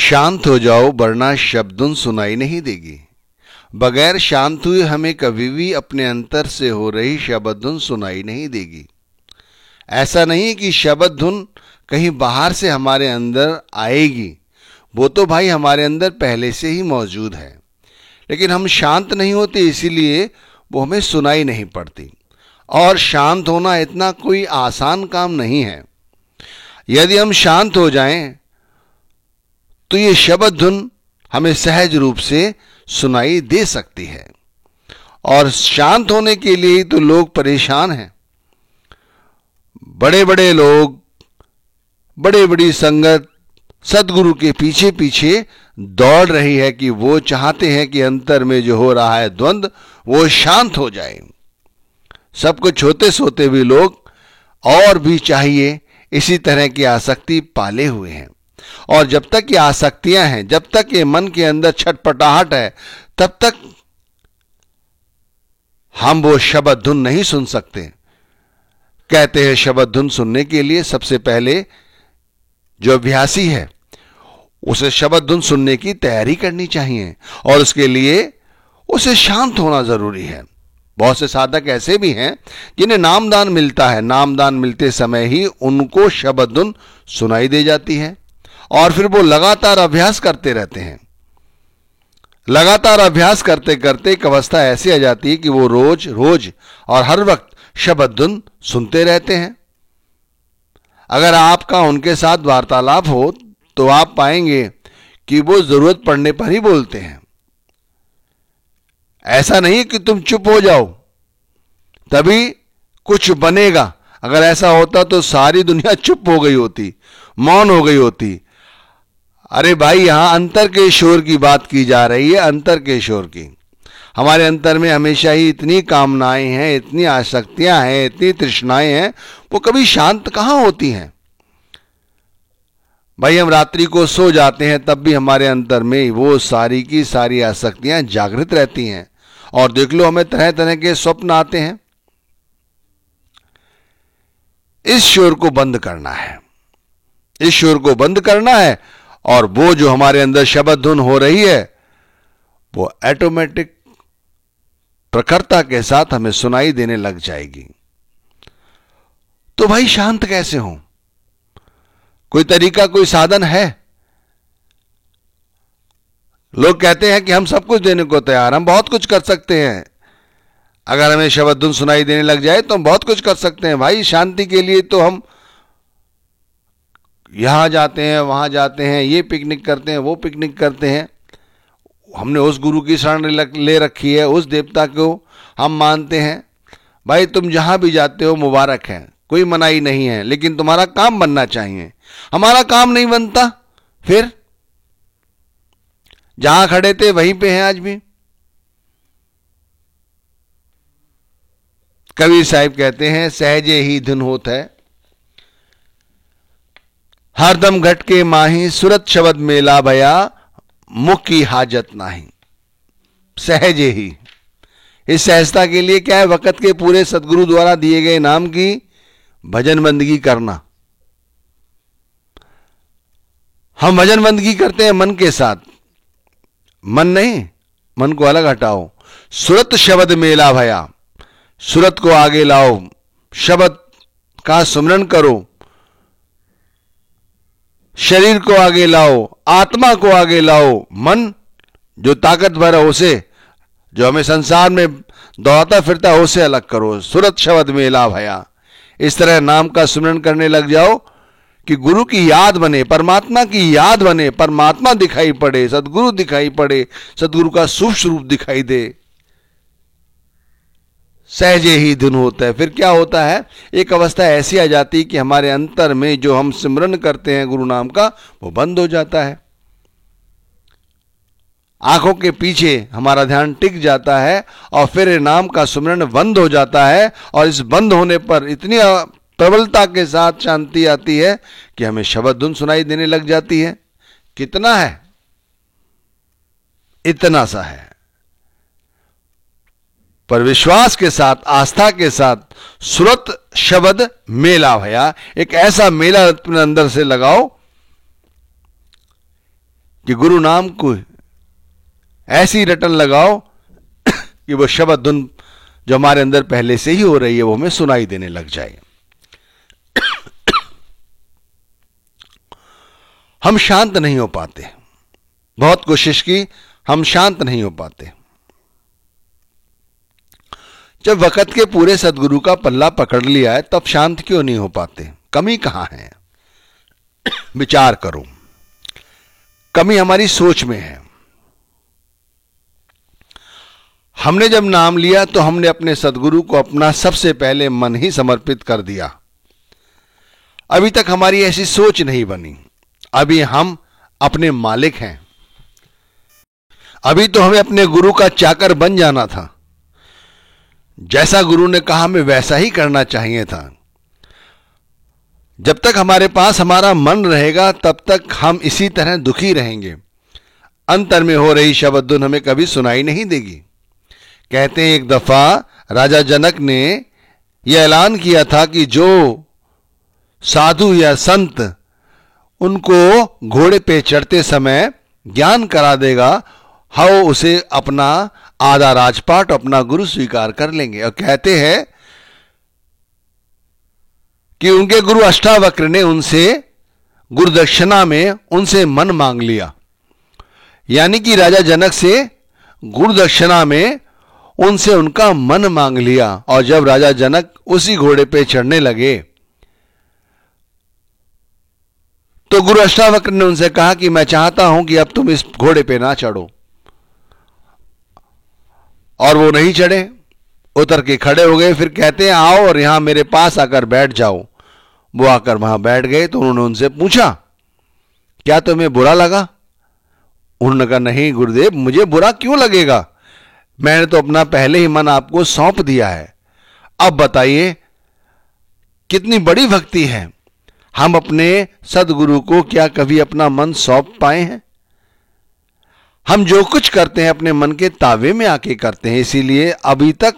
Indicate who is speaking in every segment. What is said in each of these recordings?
Speaker 1: शांत हो जाओ वरना शब्दुन सुनाई नहीं देगी। बगैर शांत हुए हमें कभी भी अपने अंतर से हो रही शब्दुन सुनाई नहीं देगी। ऐसा नहीं कि शब्द धुन कहीं बाहर से हमारे अंदर आएगी, वो तो भाई हमारे अंदर पहले से ही मौजूद है, लेकिन हम शांत नहीं होते, इसीलिए वो हमें सुनाई नहीं पड़ती। और शांत होना इतना कोई आसान काम नहीं है। यदि हम शांत हो जाएं तो ये शब्द धुन हमें सहज रूप से सुनाई दे सकती है। और शांत होने के लिए तो लोग परेशान हैं। बड़े बड़े लोग, बड़ी बड़ी संगत सदगुरु के पीछे पीछे दौड़ रही है कि वो चाहते हैं कि अंतर में जो हो रहा है द्वंद्व वो शांत हो जाए। सब कुछ होते सोते भी लोग और भी चाहिए इसी तरह की आसक्ति पाले हुए हैं। और जब तक ये आसक्तियां हैं, जब तक ये मन के अंदर छटपटाहट है, तब तक हम वो शब्द धुन नहीं सुन सकते। कहते हैं शब्द धुन सुनने के लिए सबसे पहले जो अभ्यासी है उसे शब्द धुन सुनने की तैयारी करनी चाहिए, और उसके लिए उसे शांत होना जरूरी है। बहुत से साधक ऐसे भी हैं जिन्हें नामदान मिलता है, नामदान मिलते समय ही उनको शब्द धुन सुनाई दे जाती है, और फिर वो लगातार अभ्यास करते रहते हैं। लगातार अभ्यास करते करते एक अवस्था ऐसी आ जाती है कि वो रोज रोज और हर वक्त शब्द धुन सुनते रहते हैं। अगर आपका उनके साथ वार्तालाप हो तो आप पाएंगे कि वो जरूरत पड़ने पर ही बोलते हैं। ऐसा नहीं कि तुम चुप हो जाओ तभी कुछ बनेगा। अगर ऐसा होता तो सारी दुनिया चुप हो गई होती, मौन हो गई होती। अरे भाई, यहां अंतर के शोर की बात की जा रही है, अंतर के शोर की। हमारे अंतर में हमेशा ही इतनी कामनाएं हैं, इतनी आसक्तियां हैं, इतनी तृष्णाएं हैं, वो कभी शांत कहां होती हैं। भाई, हम रात्रि को सो जाते हैं तब भी हमारे अंतर में वो सारी की सारी आसक्तियां जागृत रहती हैं, और देख लो हमें तरह तरह के स्वप्न आते हैं। इस शोर को बंद करना है, इस शोर को बंद करना है, और वो जो हमारे अंदर शब्द धुन हो रही है वो ऑटोमेटिक प्रखरता के साथ हमें सुनाई देने लग जाएगी। तो भाई, शांत कैसे हो? कोई तरीका, कोई साधन है? लोग कहते हैं कि हम सब कुछ देने को तैयार, हम बहुत कुछ कर सकते हैं। अगर हमें शब्द धुन सुनाई देने लग जाए तो हम बहुत कुछ कर सकते हैं। भाई, शांति के लिए तो हम यहां जाते हैं, वहां जाते हैं, ये पिकनिक करते हैं, वो पिकनिक करते हैं। हमने उस गुरु की शरण ले रखी है, उस देवता को हम मानते हैं। भाई, तुम जहां भी जाते हो मुबारक है, कोई मनाही नहीं है, लेकिन तुम्हारा काम बनना चाहिए। हमारा काम नहीं बनता, फिर जहां खड़े थे वहीं पे हैं आज भी। कबीर साहिब कहते हैं, सहजे ही धुन होत है, हरदम घट के माही, सुरत शब्द मेला भया, मुख की हाजत नाही। सहजे ही, इस सहजता के लिए क्या है? वक्त के पूरे सदगुरु द्वारा दिए गए नाम की भजन बंदगी करना। हम भजन बंदगी करते हैं मन के साथ, मन नहीं, मन को अलग हटाओ। सुरत शब्द मेला भया, सुरत को आगे लाओ, शब्द का सुमरन करो, शरीर को आगे लाओ, आत्मा को आगे लाओ। मन जो ताकतवर है उसे, जो हमें संसार में दौड़ता फिरता है उसे अलग करो। सुरत शब्द मेला भया, इस तरह नाम का सुमरन करने लग जाओ कि गुरु की याद बने, परमात्मा की याद बने, परमात्मा दिखाई पड़े, सदगुरु दिखाई पड़े, सदगुरु का सूक्ष्म रूप दिखाई दे। सहजे ही धुन होता है। फिर क्या होता है? एक अवस्था ऐसी आ जाती है कि हमारे अंतर में जो हम सिमरन करते हैं गुरु नाम का, वो बंद हो जाता है। आंखों के पीछे हमारा ध्यान टिक जाता है और फिर नाम का सुमरन बंद हो जाता है, और इस बंद होने पर इतनी प्रबलता के साथ शांति आती है कि हमें शब्द धुन सुनाई देने लग जाती है। कितना है? इतना सा है। पर विश्वास के साथ, आस्था के साथ सुरत शब्द मेला भया, एक ऐसा मेला अपने अंदर से लगाओ कि गुरु नाम को ऐसी रटन लगाओ कि वो शब्द धुन जो हमारे अंदर पहले से ही हो रही है वो हमें सुनाई देने लग जाए। हम शांत नहीं हो पाते, बहुत कोशिश की, हम शांत नहीं हो पाते। जब वक़्त के पूरे सदगुरु का पल्ला पकड़ लिया है तब शांत क्यों नहीं हो पाते? कमी कहां है? विचार करो। कमी हमारी सोच में है। हमने जब नाम लिया तो हमने अपने सदगुरु को अपना सबसे पहले मन ही समर्पित कर दिया। अभी तक हमारी ऐसी सोच नहीं बनी। अभी हम अपने मालिक हैं। अभी तो हमें अपने गुरु का चाकर बन जाना था। जैसा गुरु ने कहा हमें वैसा ही करना चाहिए था। जब तक हमारे पास हमारा मन रहेगा तब तक हम इसी तरह दुखी रहेंगे। अंतर में हो रही शब्द धुन हमें कभी सुनाई नहीं देगी। कहते हैं एक दफा राजा जनक ने यह ऐलान किया था कि जो साधु या संत उनको घोड़े पे चढ़ते समय ज्ञान करा देगा, हाँ उसे अपना आधा राजपाट अपना गुरु स्वीकार कर लेंगे। और कहते हैं कि उनके गुरु अष्टावक्र ने उनसे गुरुदक्षिणा में उनसे मन मांग लिया। यानी कि राजा जनक से गुरुदक्षिणा में उनसे उनका मन मांग लिया। और जब राजा जनक उसी घोड़े पे चढ़ने लगे तो गुरु अष्टावक्र ने उनसे कहा कि मैं चाहता हूं कि अब तुम इस घोड़े पे ना चढ़ो। और वो नहीं चढ़े, उतर के खड़े हो गए। फिर कहते हैं आओ और यहां मेरे पास आकर बैठ जाओ। वो आकर वहां बैठ गए तो उन्होंने उनसे पूछा क्या तुम्हें बुरा लगा? उन्होंने कहा नहीं गुरुदेव, मुझे बुरा क्यों लगेगा, मैंने तो अपना पहले ही मन आपको सौंप दिया है। अब बताइए कितनी बड़ी भक्ति है। हम अपने सदगुरु को क्या कभी अपना मन सौंप पाए हैं? हम जो कुछ करते हैं अपने मन के तावे में आके करते हैं। इसीलिए अभी तक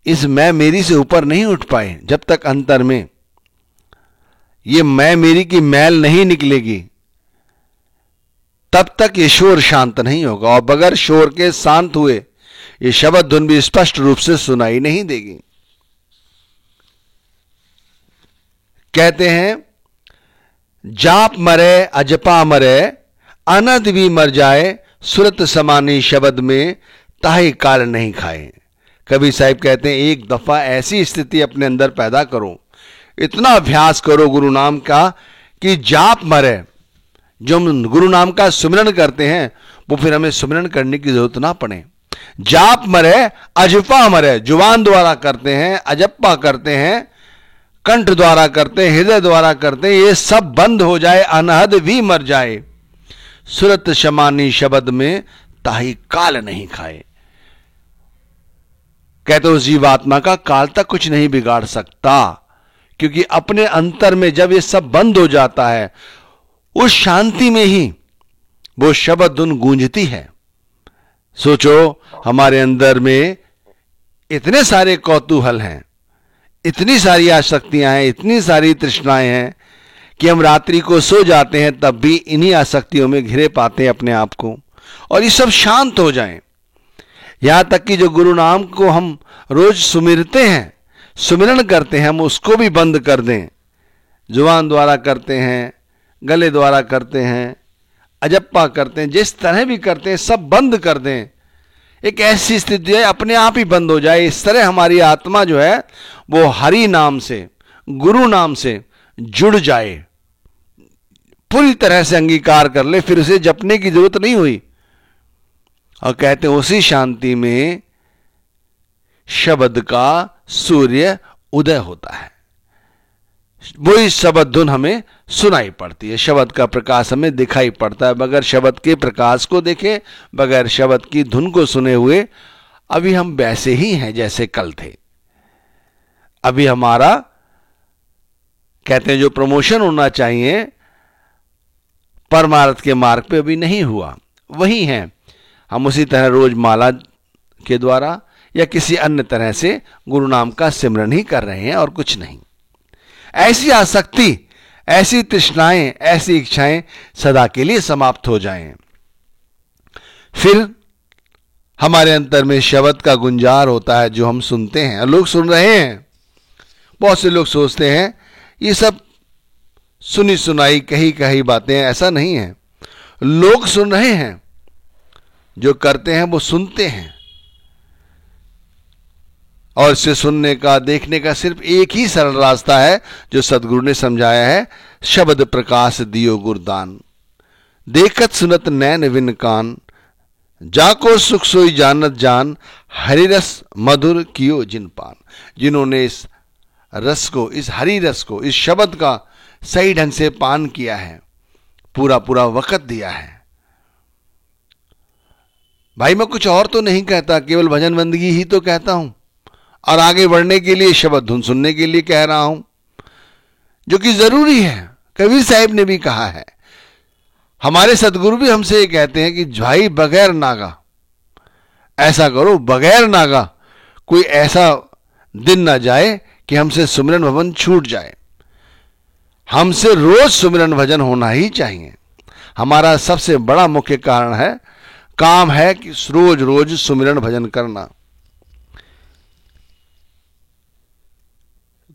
Speaker 1: इस मैं मेरी से ऊपर नहीं उठ पाए। जब तक अंतर में ये मैं मेरी की मैल नहीं निकलेगी तब तक ये शोर शांत नहीं होगा। और बगैर शोर के शांत हुए ये शब्द धुन भी स्पष्ट रूप से सुनाई नहीं देगी। कहते हैं जाप मरे अजपा मरे, अनद भी मर जाए, सुरत समानी शब्द में ताही काल नहीं खाए। कबीर साहिब कहते हैं एक दफा ऐसी स्थिति अपने अंदर पैदा करो, इतना अभ्यास करो गुरु नाम का कि जाप मरे। जो हम गुरु नाम का सुमिरन करते हैं वो फिर हमें सुमिरन करने की जरूरत ना पड़े। जाप मरे अजपा मरे, जुबान द्वारा करते हैं, अजप्पा करते हैं, कंठ द्वारा करते हैं, हृदय द्वारा करते हैं, ये सब बंद हो जाए, अनहद भी मर जाए, सुरत शमानी शब्द में ताही काल नहीं खाए। कहते उस जीवात्मा का काल तक कुछ नहीं बिगाड़ सकता, क्योंकि अपने अंतर में जब ये सब बंद हो जाता है उस शांति में ही वो शब्द धुन गूंजती है। सोचो हमारे अंदर में इतने सारे कौतूहल हैं, इतनी सारी आसक्तियां हैं, इतनी सारी तृष्णाएं हैं कि हम रात्रि को सो जाते हैं तब भी इन्हीं आसक्तियों में घिरे पाते हैं अपने आप को। और ये सब शांत हो जाएं, यहां तक कि जो गुरु नाम को हम रोज सुमिरते हैं, सुमिरन करते हैं, हम उसको भी बंद कर दें। जुबान द्वारा करते हैं, गले द्वारा करते हैं, अजप्पा करते हैं, जिस तरह भी करते हैं सब बंद कर दें। एक ऐसी स्थिति है अपने आप ही बंद हो जाए। इस तरह हमारी आत्मा जो है वो हरि नाम से, गुरु नाम से जुड़ जाए, पूरी तरह से अंगीकार कर ले, फिर उसे जपने की जरूरत नहीं हुई। और कहते हैं उसी शांति में शब्द का सूर्य उदय होता है। वही शब्द धुन हमें सुनाई पड़ती है, शब्द का प्रकाश हमें दिखाई पड़ता है। बगैर शब्द के प्रकाश को देखे, बगैर शब्द की धुन को सुने हुए अभी हम वैसे ही हैं जैसे कल थे। अभी हमारा कहते हैं जो प्रमोशन होना चाहिए परमार्थ के मार्ग पे अभी नहीं हुआ, वही हैं हम। उसी तरह रोज माला के द्वारा या किसी अन्य तरह से गुरु नाम का सिमरन ही कर रहे हैं और कुछ नहीं। ऐसी आसक्ति, ऐसी तृष्णाएं, ऐसी इच्छाएं सदा के लिए समाप्त हो जाएं। फिर हमारे अंतर में शब्द का गुंजार होता है जो हम सुनते हैं, लोग सुन रहे हैं। बहुत से लोग सोचते हैं ये सब सुनी सुनाई कही कही बातें, ऐसा नहीं है। लोग सुन रहे हैं, जो करते हैं वो सुनते हैं। और इसे सुनने का, देखने का सिर्फ एक ही सरल रास्ता है जो सदगुरु ने समझाया है, शब्द प्रकाश दियो गुरदान, देखत सुनत नैन विन कान, जाको सुख सोई जानत जान, हरिरस मधुर कियो जिन पान। जिन्होंने इस रस को, इस हरि रस को, इस शब्द का सही ढंग से पान किया है, पूरा पूरा वक्त दिया है। भाई मैं कुछ और तो नहीं कहता, केवल भजन बंदगी ही तो कहता हूं, और आगे बढ़ने के लिए शब्द धुन सुनने के लिए कह रहा हूं, जो कि जरूरी है। कबीर साहिब ने भी कहा है, हमारे सदगुरु भी हमसे ये कहते हैं कि भाई बगैर नागा ऐसा करो, बगैर नागा कोई ऐसा दिन ना जाए कि हमसे सुमिरन भवन छूट जाए। हमसे रोज सुमिरन भजन होना ही चाहिए। हमारा सबसे बड़ा मुख्य कारण है, काम है कि रोज रोज सुमिरन भजन करना।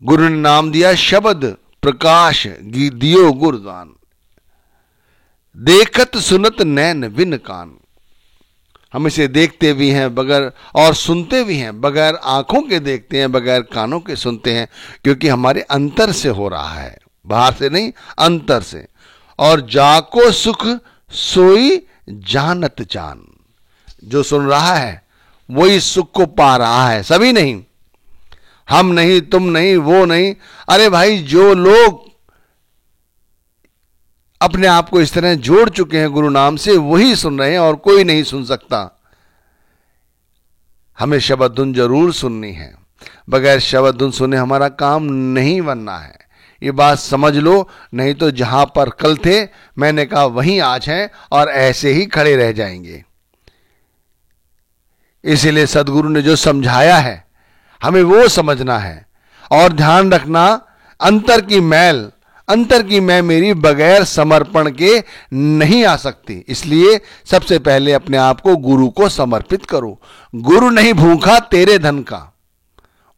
Speaker 1: गुरु ने नाम दिया शब्द प्रकाश दियो गुरदान, देखत सुनत नैन विन कान। हम इसे देखते भी हैं बगैर, और सुनते भी हैं बगैर आंखों के, देखते हैं बगैर कानों के, सुनते हैं क्योंकि हमारे अंतर से हो रहा है, बाहर से नहीं, अंतर से। और जाको सुख सोई जानत जान, जो सुन रहा है वही सुख को पा रहा है, सभी नहीं, हम नहीं, तुम नहीं, वो नहीं। अरे भाई, जो लोग अपने आप को इस तरह जोड़ चुके हैं गुरु नाम से, वही सुन रहे हैं और कोई नहीं सुन सकता। हमें शब्द धुन जरूर सुननी है, बगैर शब्द धुन सुने हमारा काम नहीं बनना है, ये बात समझ लो। नहीं तो जहां पर कल थे, मैंने कहा वहीं आज हैं, और ऐसे ही खड़े रह जाएंगे। इसीलिए सदगुरु ने जो समझाया है हमें वो समझना है, और ध्यान रखना, अंतर की मैल, अंतर की मैं मेरी बगैर समर्पण के नहीं आ सकती। इसलिए सबसे पहले अपने आप को गुरु को समर्पित करो। गुरु नहीं भूखा तेरे धन का,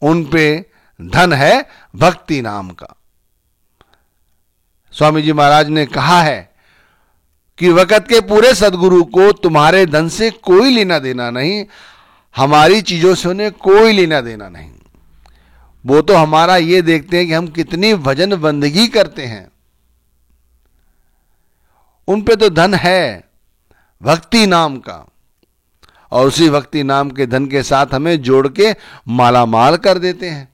Speaker 1: उन पे धन है भक्ति नाम का। स्वामी जी महाराज ने कहा है कि वक़्त के पूरे सदगुरु को तुम्हारे धन से कोई लेना देना नहीं, हमारी चीजों से उन्हें कोई लेना देना नहीं। वो तो हमारा ये देखते हैं कि हम कितनी भजन बंदगी करते हैं, उन पे तो धन है भक्ति नाम का, और उसी भक्ति नाम के धन के साथ हमें जोड़ के माला माल कर देते हैं।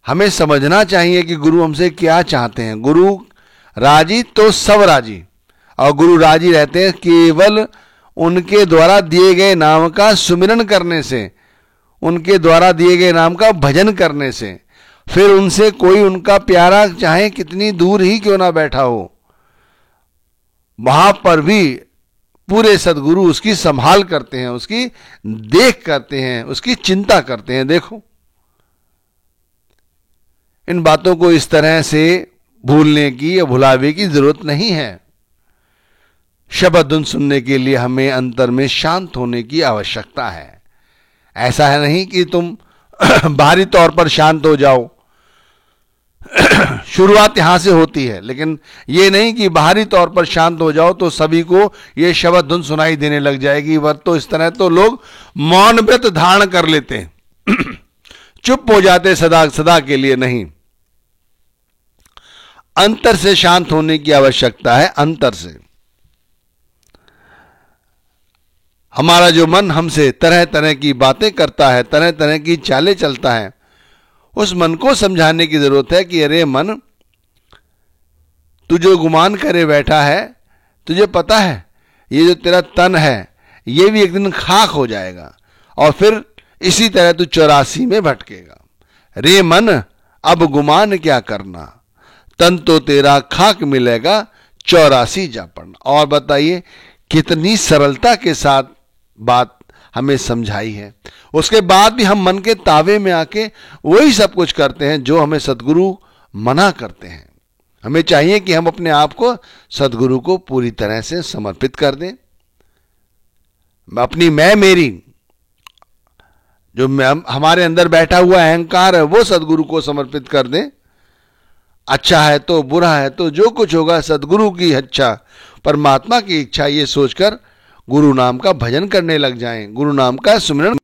Speaker 1: हमें समझना चाहिए कि गुरु हमसे क्या चाहते हैं। गुरु राजी तो सब राजी, और गुरु राजी रहते हैं केवल उनके द्वारा दिए गए नाम का सुमिरन करने से, उनके द्वारा दिए गए नाम का भजन करने से। फिर उनसे कोई उनका प्यारा चाहे कितनी दूर ही क्यों ना बैठा हो, वहां पर भी पूरे सदगुरु उसकी संभाल करते हैं, उसकी देख करते हैं, उसकी चिंता करते हैं। देखो, इन बातों को इस तरह से भूलने की या भुलावे की जरूरत नहीं है। शब्द धुन सुनने के लिए हमें अंतर में शांत होने की आवश्यकता है। ऐसा है नहीं कि तुम बाहरी तौर पर शांत हो जाओ, शुरुआत यहां से होती है, लेकिन ये नहीं कि बाहरी तौर पर शांत हो जाओ तो सभी को ये शब्द धुन सुनाई देने लग जाएगी। वर तो इस तरह तो लोग मौन व्रत धारण कर लेते हैं, चुप हो जाते सदा सदा के लिए नहीं। अंतर से शांत होने की आवश्यकता है, अंतर से। हमारा जो मन हमसे तरह तरह की बातें करता है, तरह तरह की चालें चलता है, उस मन को समझाने की जरूरत है कि अरे मन, तू जो गुमान करे बैठा है, तुझे पता है ये जो तेरा तन है ये भी एक दिन खाक हो जाएगा, और फिर इसी तरह तू 84 में भटकेगा। रे मन, अब गुमान क्या करना, तन तो तेरा खाक मिलेगा, 84 जा पड़ना। और बताइए कितनी सरलता के साथ बात हमें समझाई है। उसके बाद भी हम मन के तावे में आके वही सब कुछ करते हैं जो हमें सदगुरु मना करते हैं। हमें चाहिए कि हम अपने आप को सदगुरु को पूरी तरह से समर्पित कर दें। अपनी मैं मेरी जो हमारे अंदर बैठा हुआ अहंकार है वो सदगुरु को समर्पित कर दें। अच्छा है तो, बुरा है तो, जो कुछ होगा सदगुरु की इच्छा, परमात्मा की इच्छा, ये सोचकर गुरु नाम का भजन करने लग जाएं, गुरु नाम का सुमिरन